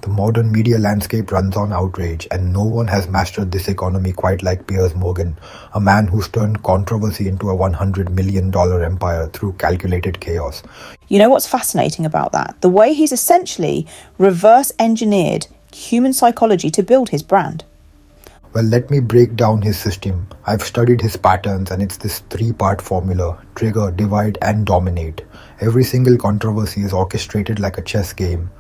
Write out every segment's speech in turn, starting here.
The modern media landscape runs on outrage, and no one has mastered this economy quite like Piers Morgan, a man who's turned controversy into a $100 million empire through calculated chaos. You know what's fascinating about that? The way he's essentially reverse engineered human psychology to build his brand. Well, let me break down his system. I've studied his patterns, and it's this three-part formula: trigger, divide, and dominate. Every single controversy is orchestrated like a chess game.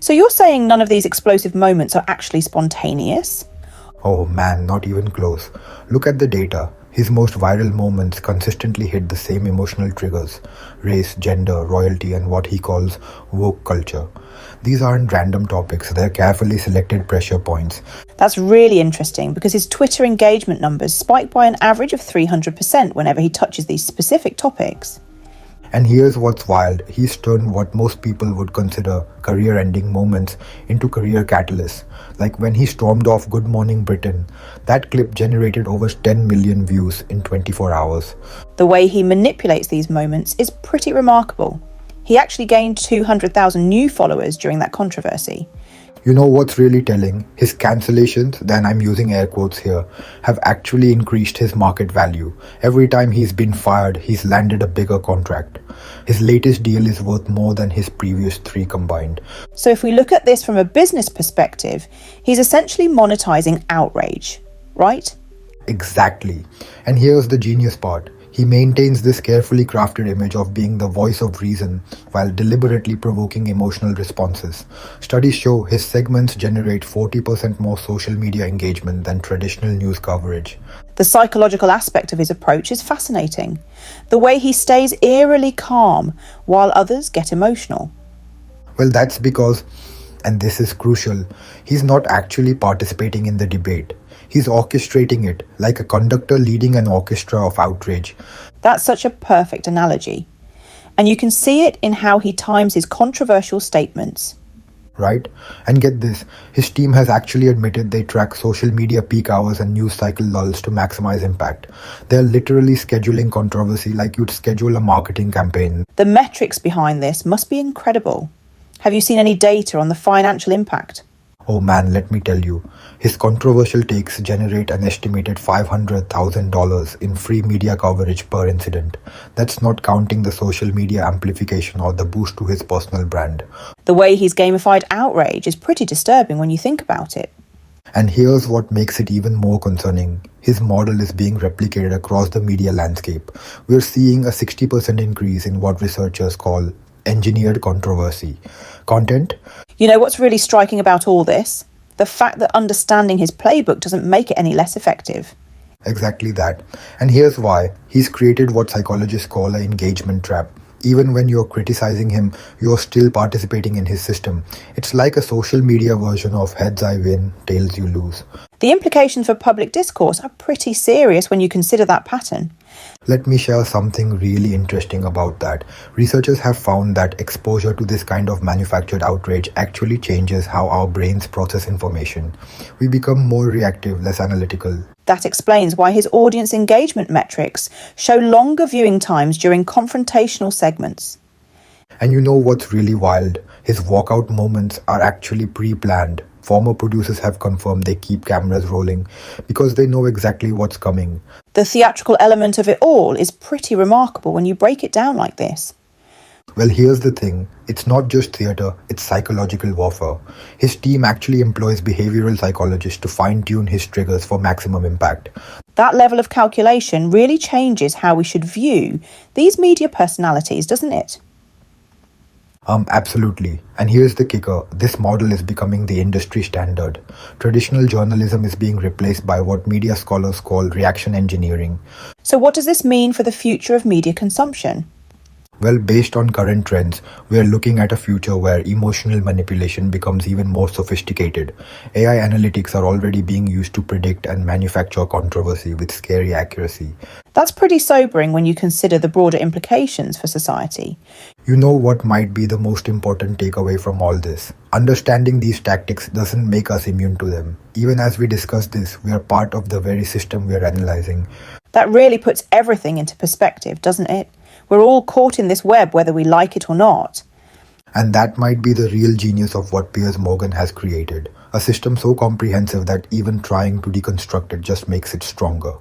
So you're saying none of these explosive moments are actually spontaneous? Oh man, not even close. Look at the data. His most viral moments consistently hit the same emotional triggers: race, gender, royalty, and what he calls woke culture. These aren't random topics, they're carefully selected pressure points. That's really interesting because his Twitter engagement numbers spike by an average of 300% whenever he touches these specific topics. And here's what's wild: he's turned what most people would consider career-ending moments into career catalysts. Like when he stormed off Good Morning Britain, that clip generated over 10 million views in 24 hours. The way he manipulates these moments is pretty remarkable. He actually gained 200,000 new followers during that controversy. You know what's really telling? His cancellations, then I'm using air quotes here, have actually increased his market value. Every time he's been fired, he's landed a bigger contract. His latest deal is worth more than his previous 3 combined. So if we look at this from a business perspective, he's essentially monetizing outrage, right? Exactly. And here's the genius part. He maintains this carefully crafted image of being the voice of reason while deliberately provoking emotional responses. Studies show his segments generate 40% more social media engagement than traditional news coverage. The psychological aspect of his approach is fascinating. The way he stays eerily calm while others get emotional. Well, that's because, and this is crucial, he's not actually participating in the debate. He's orchestrating it, like a conductor leading an orchestra of outrage. That's such a perfect analogy. And you can see it in how he times his controversial statements. Right? And get this, his team has actually admitted they track social media peak hours and news cycle lulls to maximize impact. They're literally scheduling controversy like you'd schedule a marketing campaign. The metrics behind this must be incredible. Have you seen any data on the financial impact? Oh man, let me tell you, his controversial takes generate an estimated $500,000 in free media coverage per incident. That's not counting the social media amplification or the boost to his personal brand. The way he's gamified outrage is pretty disturbing when you think about it. And here's what makes it even more concerning. His model is being replicated across the media landscape. We're seeing a 60% increase in what researchers call engineered controversy content. You know what's really striking about all this? The fact that understanding his playbook doesn't make it any less effective. Exactly that. And here's why. He's created what psychologists call an engagement trap. Even when you're criticizing him, you're still participating in his system. It's like a social media version of heads I win, tails you lose. The implications for public discourse are pretty serious when you consider that pattern. Let me share something really interesting about that. Researchers have found that exposure to this kind of manufactured outrage actually changes how our brains process information. We become more reactive, less analytical. That explains why his audience engagement metrics show longer viewing times during confrontational segments. And you know what's really wild? His walkout moments are actually pre-planned. Former producers have confirmed they keep cameras rolling because they know exactly what's coming. The theatrical element of it all is pretty remarkable when you break it down like this. Well, here's the thing. It's not just theater, it's psychological warfare. His team actually employs behavioral psychologists to fine-tune his triggers for maximum impact. That level of calculation really changes how we should view these media personalities, doesn't it? Absolutely. And here's the kicker. This model is becoming the industry standard. Traditional journalism is being replaced by what media scholars call reaction engineering. So what does this mean for the future of media consumption? Well, based on current trends, we are looking at a future where emotional manipulation becomes even more sophisticated. AI analytics are already being used to predict and manufacture controversy with scary accuracy. That's pretty sobering when you consider the broader implications for society. You know what might be the most important takeaway from all this? Understanding these tactics doesn't make us immune to them. Even as we discuss this, we are part of the very system we are analyzing. That really puts everything into perspective, doesn't it? We're all caught in this web whether we like it or not. And that might be the real genius of what Piers Morgan has created, a system so comprehensive that even trying to deconstruct it just makes it stronger.